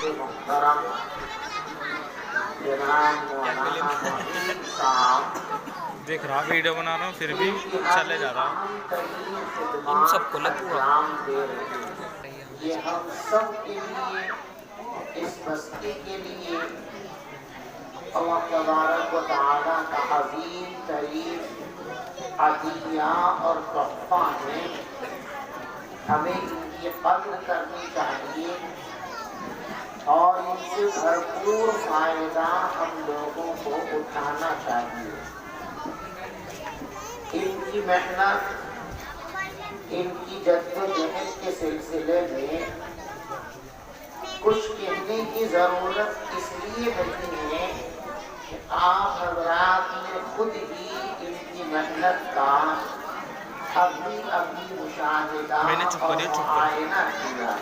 محترم جناب مولانا معین صاحب دیکھ رہا ویڈیو بنا رہا ہوں پھر بھی چلے جا رہا ہم سب کو انجام دے رہے ہیں. یہ ہم سب کے لیے، اس بستی کے لیے اللہ تبارک و تعالیٰ کا عظیم ترین عطیہ اور تحفہ ہے. ہمیں ان کی قدر کرنی چاہیے اور ان سے بھرپور فائدہ ہم لوگوں کو اٹھانا چاہیے. ان کی محنت، ان کی جدوجہد کے سلسلے میں کچھ کہنے کی ضرورت اس لیے نہیں ہے کہ آپ حضرات نے خود ہی ان کی محنت کا ابھی مشاہدہ اور معائنہ کیا.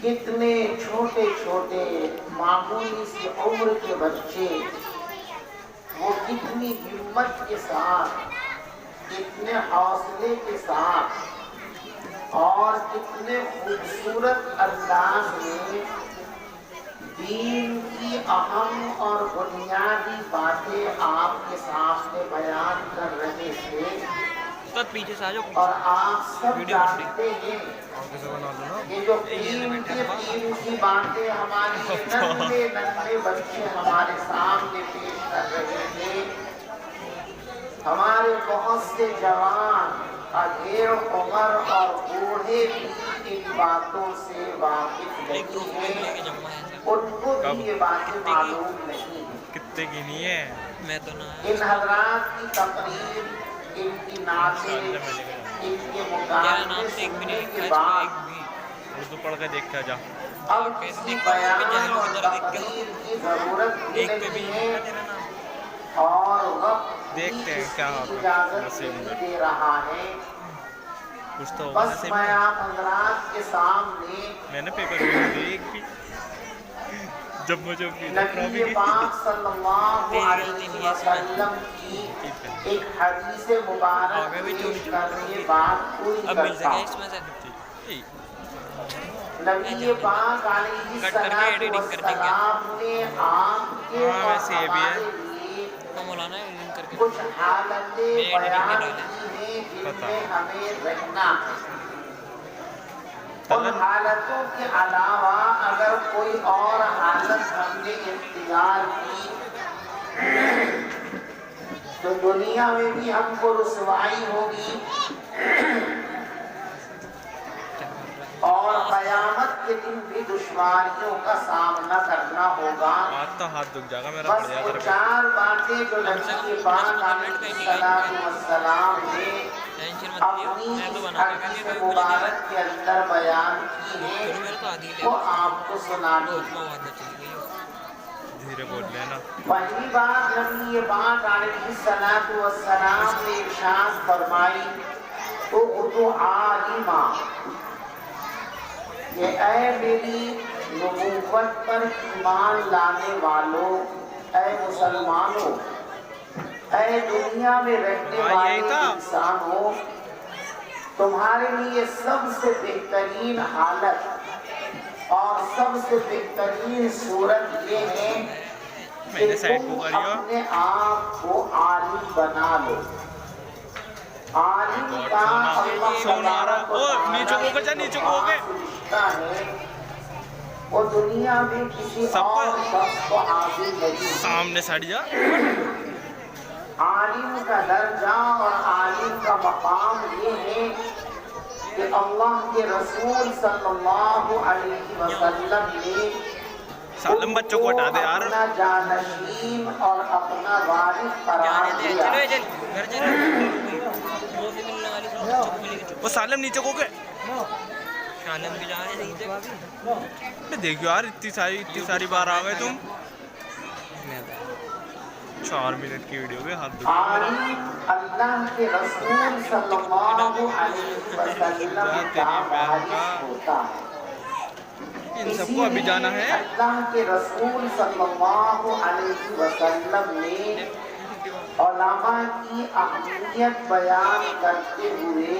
کتنے چھوٹے چھوٹے معمولی سی عمر کے بچے وہ کتنی ہمت کے ساتھ، کتنے حوصلے کے ساتھ اور کتنے خوبصورت انداز میں دین کی اہم اور بنیادی باتیں آپ کے سامنے بیان کر رہے تھے. اور آپ سب جانتے ہیں کہ جو قیمتی باتیں ہمارے ننھے ننھے بچے ہمارے سامنے پیش کر رہے تھے، ہمارے بہت سے جوان اگیر عمر اور بوڑھے بھی ان باتوں سے واقف نہیں ہیں، ان کو بھی یہ باتیں معلوم نہیں ہیں. کتنے کی نہیں ہے ان حضرات کی تقریر، ان کی نعتیں، ان کے مکالمے سننے کے بعد اردو پڑھ کے دیکھ کے جا. اب کسی بیان اور تقریر کی ضرورت بھی نہیں ہے اور وقت دیکھتے ہیں کیا اجازت نہیں دے رہا ہے. کچھ تو بس میں آپ حضرات کے سامنے میں نے پیپر میں دیکھ بھی جب مجھے نبی پاک صلی اللہ علیہ وسلم کی ایک حدیث مبارک پیش کر کے بات پوری کرتا ہوں. نبی پاک علیہ السلام نے آپ کے اور ہمارے لیے کچھ حالتیں بیان کی ہیں جن میں ہمیں رہنا ہے. ان حالتوں کے علاوہ اگر کوئی اور حالت ہم نے اختیار کی تو دنیا میں بھی ہم کو رسوائی ہوگی اور قیامت کے دن بھی دشواریوں کا سامنا کرنا ہوگا. بس وہ چار باتیں جو نبی پاک علیہ السلام نے اپنی حدیث مبارک کے اندر بیان کی ہے وہ آپ کو سنانی. پہلی بات نبی پاک علیہ السلام نے ارشاد فرمائی تو عالمہ کہ اے میری نبوت پر ایمان لانے والوں، اے مسلمانوں، اے دنیا میں رہنے والے انسانوں، تمہارے لیے سب سے بہترین حالت اور سب سے بہترین صورت یہ ہے کہ تم اپنے آپ کو عالم بنا لو. عالم کا اللہ تبارک و تعالیٰ رشتہ ہے، وہ دنیا میں کسی اور شخص کو حاصل نہیں. سامنے سڑ جا. عالم کا درجہ اور عالم کا مقام یہ ہے کہ اللہ کے رسول صلی اللہ علیہ وسلم نے سالم بچوں کو ہٹا دے یار. اپنا جانشین اور اپنا وارث قرار دیا. وہ سالم نیچے کو گئے. دیکھو یار اتنی ساری بار آ گئے تم. 4 منٹ کی ویڈیو میں ہاتھ اللہ کے رسول صلی اللہ علیہ وسلم کا وارث ہوتا ہے. ان سب کو ابھی جانا ہے. اللہ کے رسول صلی اللہ علیہ وسلم نے علماء کی اہمیت بیان کرتے ہوئے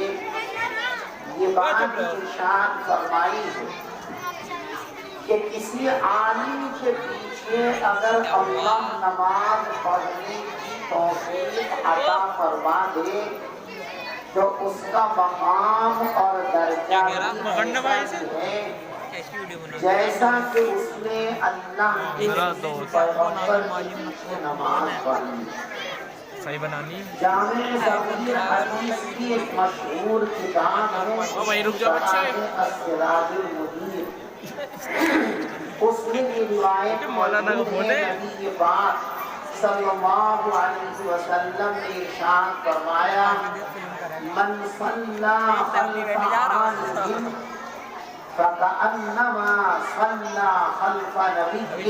یہ بات ارشاد فرمائی ہے کہ کسی عالم کے پیچھے اگر اللہ نماز پڑھنے کی توفیق عطا فرما دے تو اس کا مقام اور درجہ ہے جیسا کہ اس نے اللہ کے پیغمبر کے پیچھے نماز پڑھی. صحیح بنانی جامع صغیر حدیث کی ایک مشہور کتاب ہے السراج المنیر. اس میں یہ روایت موجود ہے نبی پاک صلی اللہ علیہ وسلم نے ارشاد فرمایا من صلی خلف عالم فَكَأَنَّمَا صَلَّى خَلْفَ نَبِيٍّ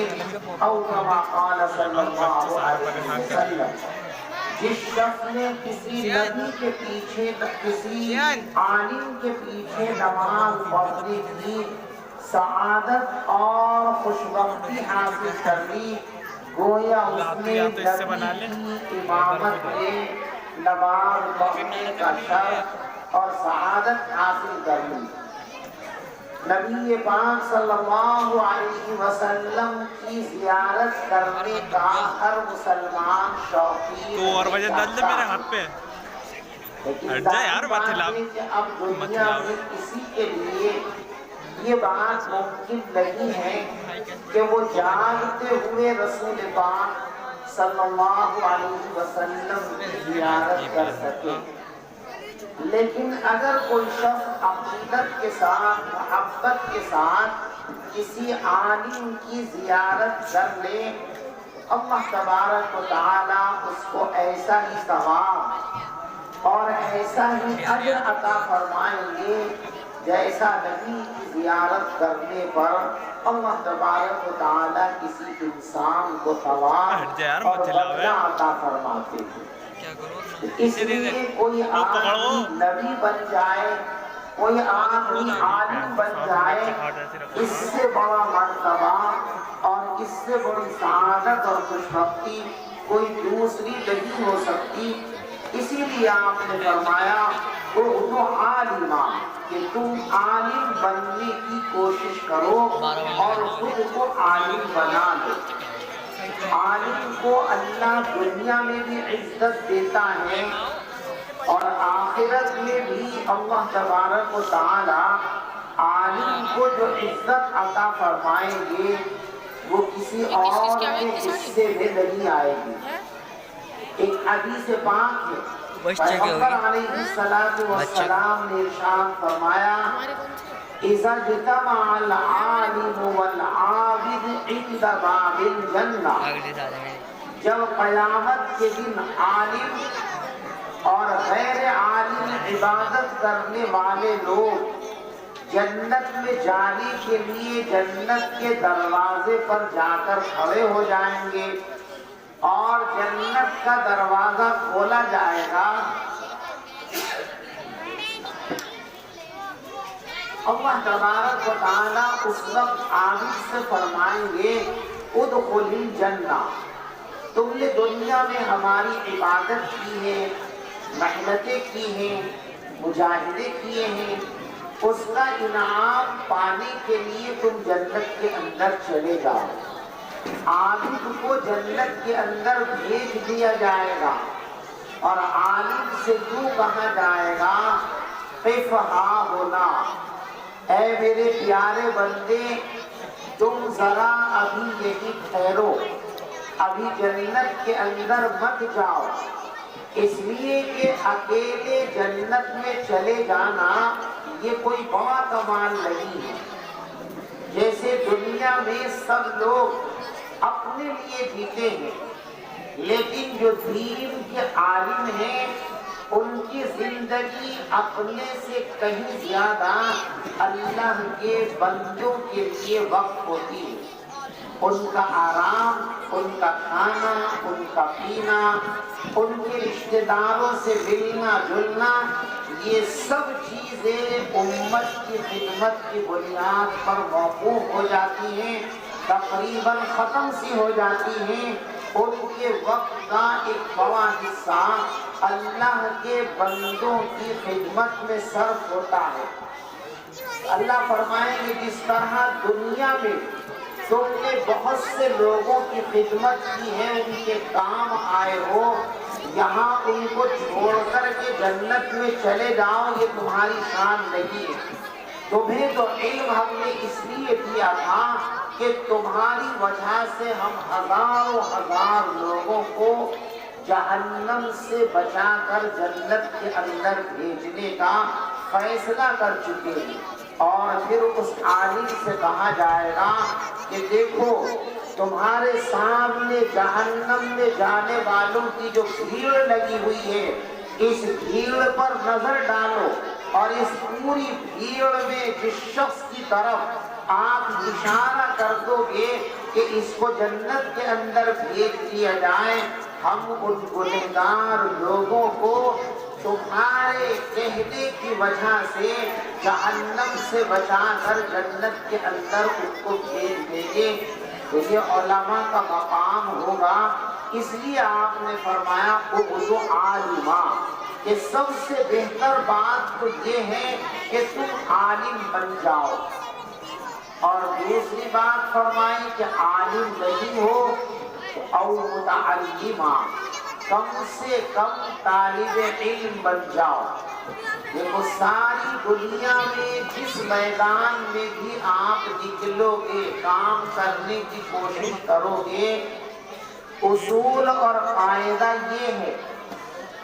أَوْ كَمَا قَالَ صلی اللہ علیہ وسلم. جس شخص نے کسی نبی کے پیچھے کسی عالم کے پیچھے نماز پڑھنے کی سعادت اور خوشبختی حاصل کر لی گویا اس نے نبی کی امامت میں نماز پڑھنے کا شرف اور سعادت حاصل کر لی. نبی پاک صلی اللہ علیہ وسلم کی زیارت کرنے کا ہر مسلمان شوقین تو اور وجہ ڈال دے میرے ہاتھ پہ ہٹ جا یار بات ہلا اب دنیا میں کسی کے لیے یہ بات ممکن نہیں ہے کہ وہ جاگتے ہوئے رسول پاک صلی اللہ علیہ وسلم کی زیارت کر سکے. لیکن اگر کوئی شخص عقیدت کے ساتھ محبت کے ساتھ کسی عالم کی زیارت کر لے اللہ تبارک و تعالی اس کو ایسا ہی ثواب اور ایسا ہی اجر عطا فرمائیں گے جیسا نبی کی زیارت کرنے پر اللہ تبارک و تعالی کسی انسان کو ثواب اور بدلہ عطا فرماتے ہیں. اس لیے کوئی آدمی نبی بن جائے کوئی آدمی عالم بن جائے اس سے بڑا مرتبہ اور اس سے بڑی سعادت اور خوشبختی کوئی دوسری نہیں ہو سکتی. اسی لیے آپ نے فرمایا وہ عالمہ کہ تم عالم بننے کی کوشش کرو اور خود کو عالم بنا لو. عالم کو اللہ دنیا میں بھی عزت دیتا ہے اور آخرت میں بھی اللہ تبارک و تعالی عالم کو جو عزت عطا فرمائیں گے وہ کسی اور کے حصے میں نہیں آئے گی. ایک حدیث پاک ہے پیغمبر علیہ السلام نے ارشاد فرمایا اذا اجتمع العالم والعابد عند باب الجنہ. جب قیامت کے دن عالم اور غیر عالم عبادت کرنے والے لوگ جنت میں جانے کے لیے جنت کے دروازے پر جا کر کھڑے ہو جائیں گے اور جنت کا دروازہ کھولا جائے گا اللہ تبارک و تعالیٰ اس وقت عابد سے فرمائیں گے ادخل الجنہ. تم نے دنیا میں ہماری عبادت کی ہے محنتیں کی ہیں مجاہدے کیے ہیں اس کا انعام پانے کے لیے تم جنت کے اندر چلے جاؤ. عابد کو جنت کے اندر بھیج دیا جائے گا اور عالم سے یوں کہا جائے گا قف ہا ہونا اے میرے پیارے بندے تم ذرا ابھی یہی ٹھہرو ابھی جنت کے اندر مت جاؤ. اس لیے کہ اکیلے جنت میں چلے جانا یہ کوئی بڑا کمال نہیں ہے. جیسے دنیا میں سب لوگ اپنے لیے جیتے ہیں لیکن جو دین کے عالم ہیں ان کی زندگی اپنے سے کہیں زیادہ اللہ کے بندوں کے لیے وقف ہوتی ہے. ان کا آرام ان کا کھانا ان کا پینا ان کے رشتہ داروں سے ملنا جلنا یہ سب چیزیں امت کی خدمت کی بنیاد پر موقوف ہو جاتی ہیں تقریباً ختم سی ہو جاتی ہیں. ان کے وقت کا ایک بڑا حصہ اللہ کے بندوں کی خدمت میں صرف ہوتا ہے. اللہ فرمائیں گے جس طرح دنیا میں تم نے بہت سے لوگوں کی خدمت کی ہے، ان کے کام آئے ہو، یہاں ان کو چھوڑ کر کے جنت میں چلے جاؤ، یہ تمہاری شان نہیں ہے۔ تمہیں تو علم ہم نے اس لیے دیا تھا کہ تمہاری وجہ سے ہم ہزاروں ہزار لوگوں کو جہنم سے بچا کر جنت کے اندر بھیجنے کا فیصلہ کر چکے ہیں۔ اور پھر اس عالم سے کہا جائے گا کہ دیکھو تمہارے سامنے جہنم میں جانے والوں کی جو بھیڑ لگی ہوئی ہے، اس بھیڑ پر نظر ڈالو، اور اس پوری بھیڑ میں جس شخص کی طرف آپ اشارہ کر دو گے کہ اس کو جنت کے اندر بھیج دیا جائے، ہم ان گنہگار لوگوں کو تمہارے کہنے کی وجہ سے جہنم سے بچا کر جنت کے اندر ان کو بھیج دیں گے۔ تو یہ علماء کا مقام ہوگا، اس لیے آپ نے فرمایا اغدو عالما، کہ سب سے بہتر بات تو یہ ہے کہ تم عالم بن جاؤ۔ اور دوسری بات فرمائی کہ عالم نہیں ہو او متعلما، کم سے کم طالب علم بن جاؤ۔ دیکھو ساری دنیا میں جس میدان میں بھی آپ نکلو گے، کام کرنے کی کوشش کرو گے، اصول اور قاعدہ یہ ہے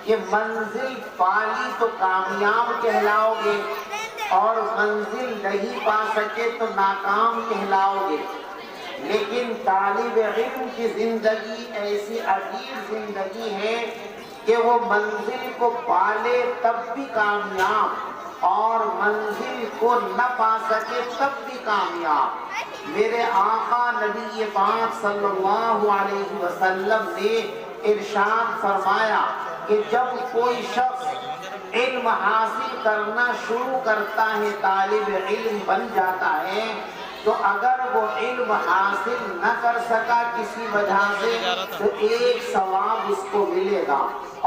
کہ منزل پالی تو کامیاب کہلاؤ گے، اور منزل نہیں پا سکے تو ناکام کہلاؤ گے۔ لیکن طالب علم کی زندگی ایسی عجیب زندگی ہے کہ وہ منزل کو پالے تب بھی کامیاب، اور منزل کو نہ پا سکے تب بھی کامیاب۔ میرے آقا نبی پاک صلی اللہ علیہ وسلم نے ارشاد فرمایا کہ جب کوئی شخص علم حاصل کرنا شروع کرتا ہے، طالب علم بن جاتا ہے، تو اگر وہ علم حاصل نہ کر سکا کسی وجہ سے تو ایک ثواب اس کو ملے گا،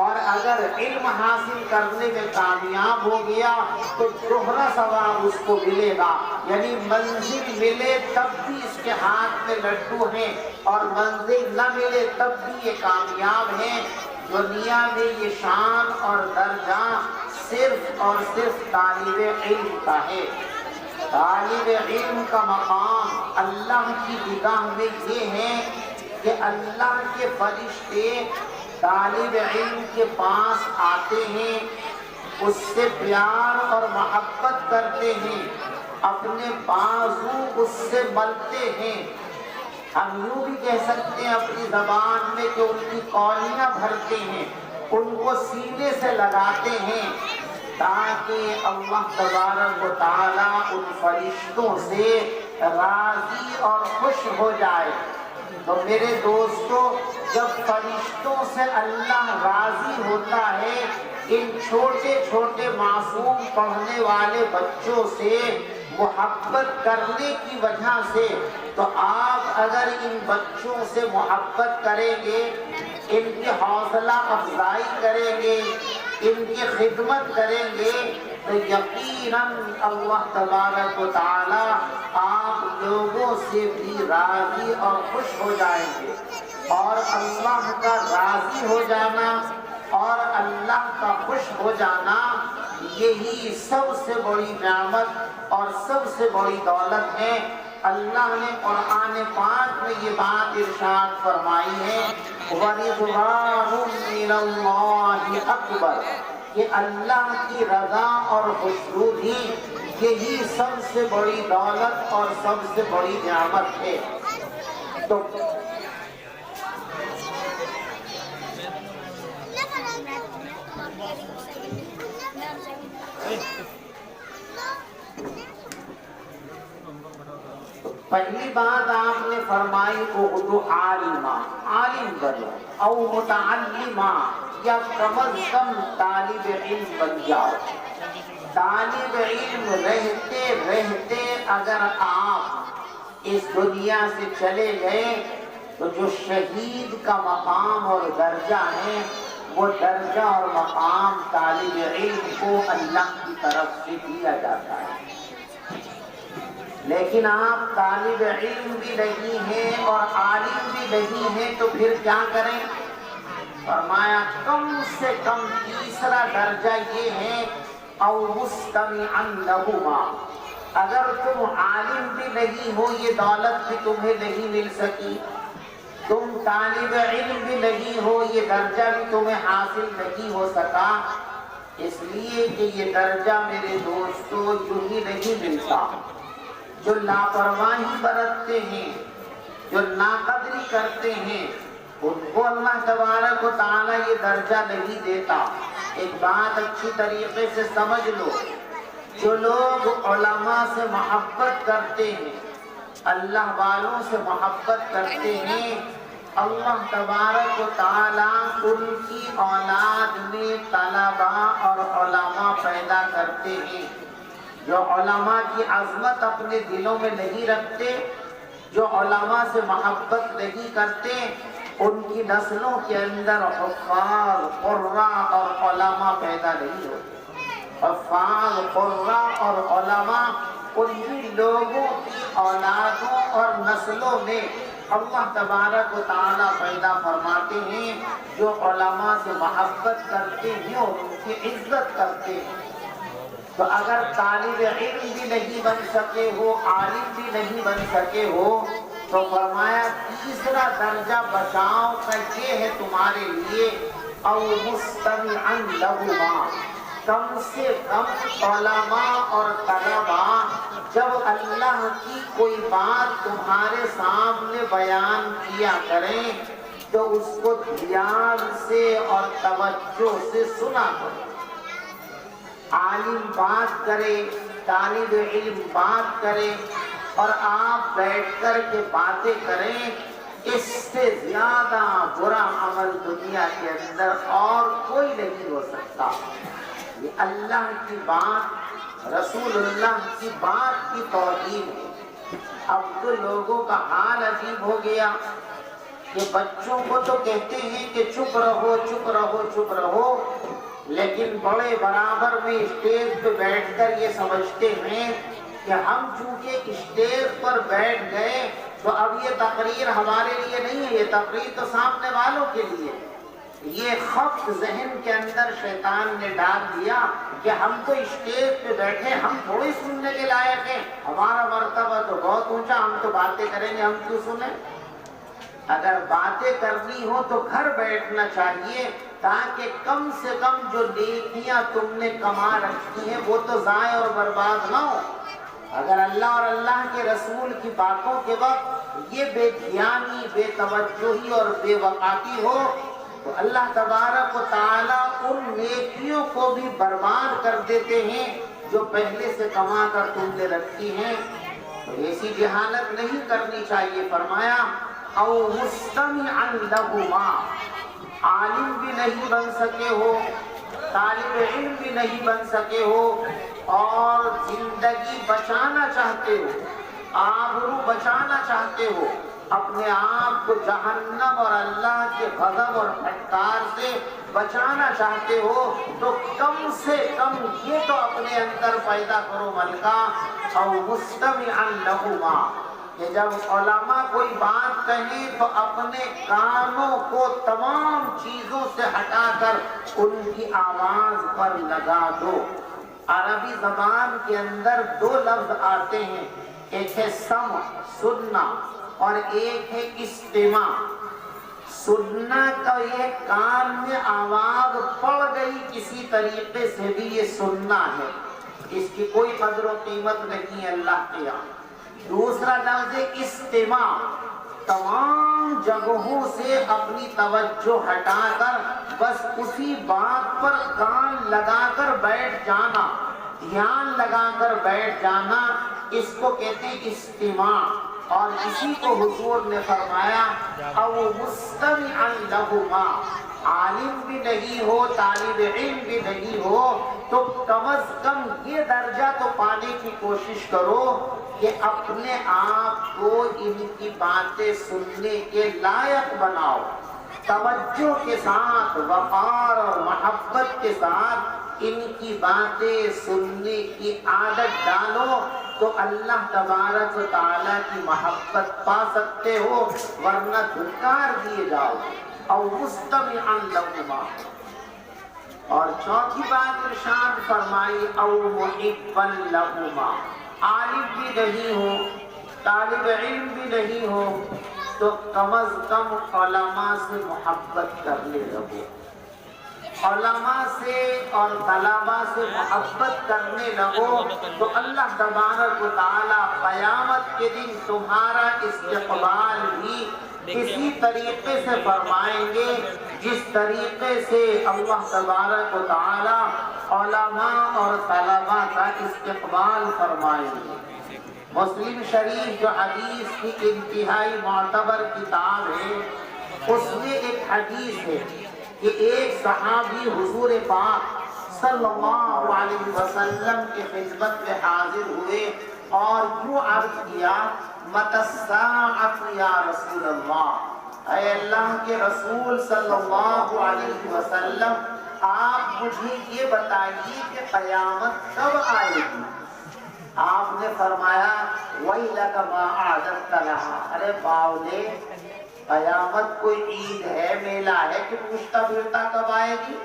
اور اگر علم حاصل کرنے میں کامیاب ہو گیا تو دوہرا ثواب اس کو ملے گا۔ یعنی منزل ملے تب بھی اس کے ہاتھ میں لڈو ہیں، اور منزل نہ ملے تب بھی یہ کامیاب ہیں۔ دنیا میں یہ شان اور درجہ صرف اور صرف طالب علم کا ہے۔ طالب علم کا مقام اللہ کی نگاہ میں یہ ہے کہ اللہ کے فرشتے طالب علم کے پاس آتے ہیں، اس سے پیار اور محبت کرتے ہیں، اپنے بازو اس سے ملتے ہیں، ہم یوں بھی کہہ سکتے ہیں اپنی زبان میں کہ ان کی کولیاں بھرتے ہیں، ان کو سینے سے لگاتے ہیں، تاکہ اللہ تبارک و تعالیٰ ان فرشتوں سے راضی اور خوش ہو جائے۔ تو میرے دوستو، جب فرشتوں سے اللہ راضی ہوتا ہے، ان چھوٹے چھوٹے معصوم پڑھنے والے بچوں سے محبت کرنے کی وجہ سے، تو آپ اگر ان بچوں سے محبت کریں گے، ان کی حوصلہ افزائی کریں گے، ان کی خدمت کریں گے، تو یقیناً اللہ تبارک و تعالی آپ لوگوں سے بھی راضی اور خوش ہو جائیں گے۔ اور اللہ کا راضی ہو جانا اور اللہ کا خوش ہو جانا، یہی سب سے بڑی نعمت اور سب سے بڑی دولت ہے۔ اللہ نے قرآن پاک میں یہ بات ارشاد فرمائی ہے، وَرِضْوَانٌ مِّنَ اللَّهِ أَكْبَرُ، کہ اللہ کی رضا اور خوشنودی یہی سب سے بڑی دولت اور سب سے بڑی نعمت ہے۔ تو پہلی بات آپ نے فرمائی اغدو عالما، عالم بنو، او متعلما، یا کم از کم طالب علم بن جاؤ۔ طالب علم رہتے رہتے اگر آپ اس دنیا سے چلے گئے تو جو شہید کا مقام اور درجہ ہے، وہ درجہ اور مقام طالب علم کو اللہ کی طرف سے دیا جاتا ہے۔ لیکن آپ طالب علم بھی نہیں ہیں اور عالم بھی نہیں ہیں تو پھر کیا کریں؟ فرمایا کم سے کم تیسرا درجہ یہ ہے او مستمعا لہما، اگر تم عالم بھی نہیں ہو یہ دولت بھی تمہیں نہیں مل سکی، تم طالب علم بھی نہیں ہو یہ درجہ بھی تمہیں حاصل نہیں ہو سکا، اس لیے کہ یہ درجہ میرے دوستو یوں ہی نہیں ملتا۔ جو لاپرواہی برتتے ہیں، جو ناقدری کرتے ہیں، ان کو اللہ تبارک و تعالیٰ یہ درجہ نہیں دیتا۔ ایک بات اچھی طریقے سے سمجھ لو، جو لوگ علماء سے محبت کرتے ہیں، اللہ والوں سے محبت کرتے ہیں، اللہ تبارک و تعالیٰ ان کی اولاد میں طلباء اور علماء پیدا کرتے ہیں۔ جو علماء کی عظمت اپنے دلوں میں نہیں رکھتے، جو علماء سے محبت نہیں کرتے، ان کی نسلوں کے اندر حفاظ، قراء اور علماء پیدا نہیں ہوتے۔ حفاظ، قراء اور علماء انہی لوگوں کی اولادوں اور نسلوں میں اللہ تبارک و تعالیٰ پیدا فرماتے ہیں جو علماء سے محبت کرتے ہیں اور ان کی عزت کرتے ہیں۔ تو اگر طالب علم بھی نہیں بن سکے ہو، عالم بھی نہیں بن سکے ہو، تو فرمایا تیسرا درجہ بچاؤ کا یہ ہے تمہارے لیے او مستمعا لہما، کم سے کم علماء اور طلباء جب اللہ کی کوئی بات تمہارے سامنے بیان کیا کریں تو اس کو دھیان سے اور توجہ سے سنا کرو۔ عالم بات کرے، طالب علم بات کرے اور آپ بیٹھ کر کے باتیں کریں، اس سے زیادہ برا عمل دنیا کے اندر اور کوئی نہیں ہو سکتا۔ یہ اللہ کی بات، رسول اللہ کی بات کی توہین ہے۔ اب تو لوگوں کا حال عجیب ہو گیا کہ بچوں کو تو کہتے ہیں کہ چپ رہو چپ رہو چپ رہو، لیکن بڑے برابر میں اسٹیج پہ بیٹھ کر یہ سمجھتے ہیں کہ ہم چونکہ اسٹیج پر بیٹھ گئے تو اب یہ تقریر ہمارے لیے نہیں ہے، یہ تقریر تو سامنے والوں کے لیے۔ یہ خبط ذہن کے اندر شیطان نے ڈال دیا کہ ہم تو اسٹیج پہ بیٹھے، ہم تھوڑی سننے کے لائق ہیں، ہمارا مرتبہ تو بہت اونچا، ہم تو باتیں کریں گے، ہم کیوں سنیں؟ اگر باتیں کرنی ہو تو گھر بیٹھنا چاہیے تاکہ کم سے کم جو نیکیاں تم نے کما رکھی ہیں وہ تو ضائع اور برباد نہ ہو۔ اگر اللہ اور اللہ کے رسول کی باتوں کے وقت یہ بے دھیانی، بے توجہی اور بے وقافی ہو تو اللہ تبارک و تعالیٰ ان نیکیوں کو بھی برباد کر دیتے ہیں جو پہلے سے کما کر تم نے رکھی ہیں۔ تو ایسی جہالت نہیں کرنی چاہیے۔ فرمایا او مستمعا لہما، عالم بھی نہیں بن سکے ہو، طالب علم بھی نہیں بن سکے ہو اور زندگی بچانا چاہتے ہو، آبرو بچانا چاہتے ہو، اپنے آپ کو جہنم اور اللہ کے غضب اور پھٹکار سے بچانا چاہتے ہو تو کم سے کم یہ تو اپنے اندر پیدا کرو ملکہ او مستمعا لہما، کہ جب علماء کوئی بات کہیں تو اپنے کانوں کو تمام چیزوں سے ہٹا کر ان کی آواز پر لگا دو۔ عربی زبان کے اندر دو لفظ آتے ہیں، ایک ہے سمع، سننا، اور ایک ہے استماع۔ سننا کا یہ کان میں آواز پڑ گئی کسی طریقے سے بھی یہ سننا ہے، اس کی کوئی قدر و قیمت نہیں ہے اللہ کے یہاں۔ دوسرا لفظ استماع، تمام جگہوں سے اپنی توجہ ہٹا کر بس اسی بات پر کان لگا کر بیٹھ جانا، دھیان لگا کر بیٹھ جانا، اس کو کہتے ہیں استماع۔ اور اسی کو حضور نے فرمایا او مستمعا لہما، عالم بھی نہیں ہو، طالب علم بھی نہیں ہو تو کم از کم یہ درجہ تو پانے کی کوشش کرو کہ اپنے آپ کو ان کی باتیں سننے کے لائق بناؤ، توجہ کے ساتھ، وقار اور محبت کے ساتھ ان کی باتیں سننے کی عادت ڈالو تو اللہ تبارک و تعالیٰ کی محبت پا سکتے ہو، ورنہ دھکار دیے جاؤ گے۔ او مستمعا لہما، اور چوتھی بات ارشاد فرمائی او محبا لہما، عالم بھی نہیں ہو، طالب علم بھی نہیں ہو، تو کم از کم علماء سے محبت کرنے لگو، علماء سے اور طلباء سے محبت کرنے لگو، تو اللہ تبارک و تعالیٰ قیامت کے دن تمہارا استقبال بھی اسی طریقے سے فرمائیں گے جس طریقے سے اللہ تبارک و تعالیٰ علماء اور طلباء کا استقبال فرمائیں گے۔ مسلم شریف جو حدیث کی انتہائی معتبر کتاب ہے، اس میں ایک حدیث ہے کہ ایک صحابی حضور پاک صلی اللہ علیہ وسلم کی خدمت میں حاضر ہوئے اور یوں عرض کیا متی الساعۃ یا رسول اللہ، اے اللہ کے رسول صلی اللہ علیہ وسلم، آپ مجھے یہ بتائیے کہ قیامت کب آئے گی؟ آپ نے فرمایا وَيْلَكَ مَا أَعْدَدْتَ لَهَا، ارے باؤلے، قیامت کوئی عید ہے، میلہ ہے کہ پوچھتا پھرتا کب آئے گی؟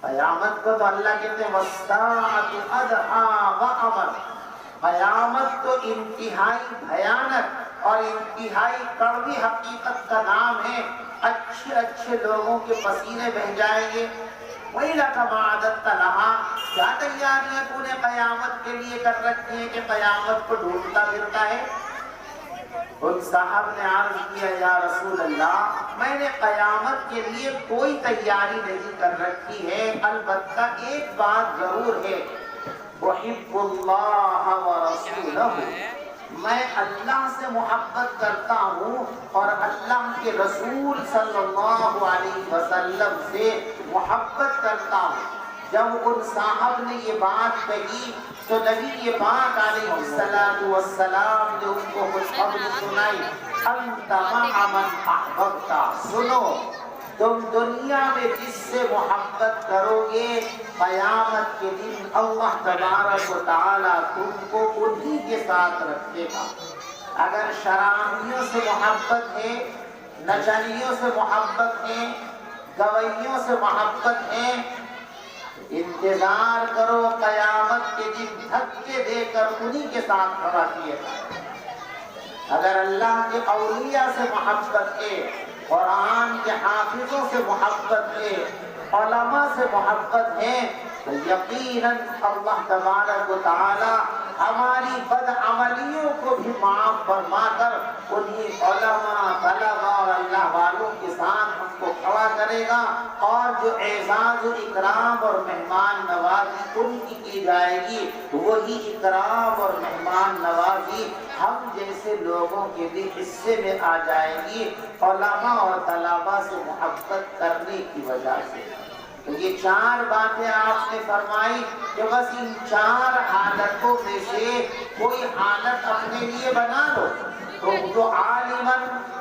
قیامت کو تو اللہ کہتے ہیں وَالسَّاعَةُ أَدْحَىٰ وَأَمَرُ، قیامت تو انتہائی بھیانک اور انتہائی کڑوی حقیقت کا نام ہے، اچھے اچھے لوگوں کے پسینے بہہ جائیں گے۔ وَإِلَكَ مَا عَدَدْتَ لَهَا، کیا تیاریاں تو نے قیامت کے لیے کر رکھی ہیں کہ قیامت کو ڈھونڈتا پھرتا ہے؟ ان صاحب نے عرض کیا یا رسول اللہ، میں نے قیامت کے لیے کوئی تیاری نہیں کر رکھی ہے، البتہ ایک بات ضرور ہے، احب اللہ ورسولہ، میں اللہ سے محبت کرتا ہوں اور اللہ کے رسول صلی اللہ علیہ وسلم سے محبت کرتا ہوں۔ جب ان صاحب نے یہ بات کہی تو نبی پاک علیہ السلام نے ان کو خوشخبری سنائی، انت مع من احببت، سنو تم دنیا میں جس سے محبت کرو گے قیامت کے دن اللہ تبارک و تعالیٰ تم کو انہی کے ساتھ رکھے گا۔ اگر شرابیوں سے محبت ہے، نچنیوں سے محبت ہے، گویوں سے محبت ہے، انتظار کرو قیامت کے دن دھکے دے کر انہی کے ساتھ کھڑا کیے گا۔ اگر اللہ کے اولیاء سے محبت ہے، قرآن کے حافظوں سے محبت ہے، علماء سے محبت ہے، تو یقیناً اللہ تبارک و تعالی ہماری بدعملیوں کو بھی معاف فرما کر انہی علماء، طلباء اور اللہ والوں کے ساتھ ہم کو کھڑا کرے گا، اور جو اعزاز و اکرام اور مہمان نوازی ان کی جائے گی، وہی اکرام اور مہمان نوازی ہم جیسے لوگوں کے بھی حصے میں آ جائے گی علماء اور طلباء سے محبت کرنے کی وجہ سے۔ تو یہ چار باتیں آپ نے فرمائی کہ بس ان چار حالتوں میں سے کوئی حالت اپنے لیے بنا لو، تو عالما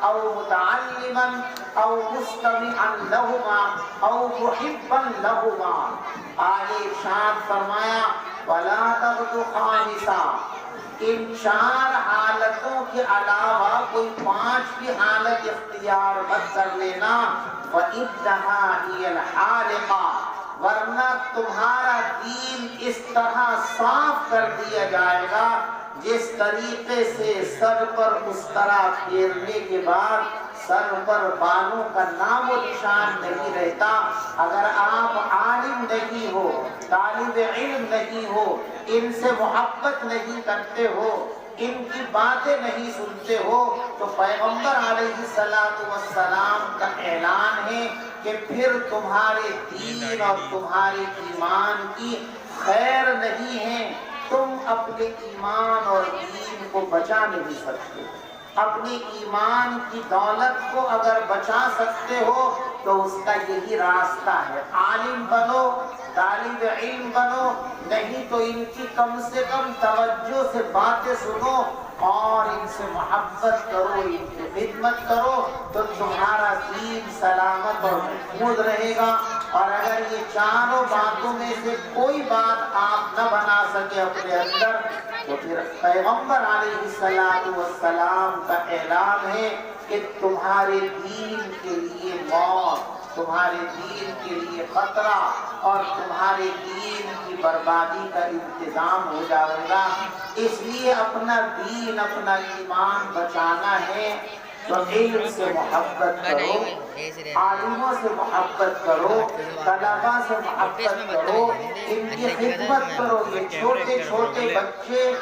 او متعلما او مستمعا لہما او محبا لہما۔ آگے ارشاد فرمایا ولا تغدو خامسا، ان چار حالتوں کے علاوہ کوئی پانچ بھی حالت اختیار مت کر لینا، وَإِنَّهَا هِيَ الْحَالِقَةُ، ورنہ تمہارا دین اس طرح صاف کر دیا جائے گا جس طریقے سے سر پر مسترا پھیرنے کے بعد سر پر بالوں کا نام و نشان نہیں رہتا۔ اگر آپ عالم نہیں ہو، طالب علم نہیں ہو، ان سے محبت نہیں کرتے ہو، ان کی باتیں نہیں سنتے ہو، تو پیغمبر علیہ السلام کا اعلان ہے کہ پھر تمہارے دین اور تمہارے ایمان کی خیر نہیں ہے، تم اپنے ایمان اور دین کو بچا نہیں سکتے۔ اپنی ایمان کی دولت کو اگر بچا سکتے ہو تو اس کا یہی راستہ ہے، عالم بنو، طالب علم بنو، نہیں تو ان کی کم سے کم توجہ سے باتیں سنو اور ان سے محبت کرو، ان کی خدمت کرو، تو تمہارا دین سلامت اور محفوظ رہے گا۔ اور اگر یہ چاروں باتوں میں سے کوئی بات آپ نہ بنا سکے اپنے اندر، تو پھر پیغمبر علیہ السلام کا اعلان ہے کہ تمہارے دین کے لیے موت، تمہارے دین کے لیے خطرہ اور تمہارے دین کی بربادی کا انتظام ہو جائے گا۔ اس لیے اپنا دین، اپنا ایمان بچانا ہے تو علم سے محبت کرو، عالموں سے محبت کرو، طلباء سے محبت کرو، ان کی خدمت کرو۔ یہ چھوٹے چھوٹے بچے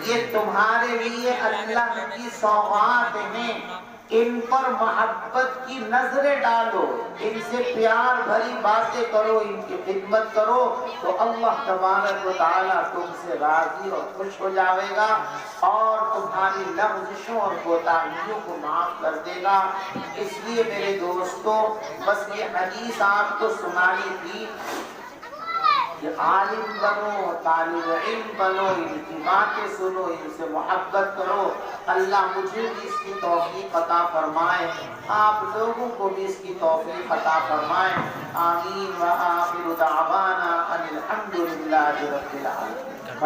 یہ تمہارے لیے اللہ کی سوغات ہیں، ان پر محبت کی نظریں ڈالو، ان سے پیار بھری باتیں کرو، ان کی خدمت کرو تو اللہ تبارک و تعالیٰ تم سے راضی اور خوش ہو جائے گا اور تمہاری لغزشوں اور کوتاہیوں کو معاف کر دے گا۔ اس لیے میرے دوستو بس یہ حدیث آپ کو سنانی تھی کہ عالم بنو، طالب علم بنو، ان کی باتیں سنو، ان سے محبت کرو۔ اللہ مجھے بھی اس کی توفیق عطا فرمائے، آپ لوگوں کو بھی اس کی توفیق عطا فرمائے۔ آمین وآخر دعوانا ان الحمد للہ رب العالمین۔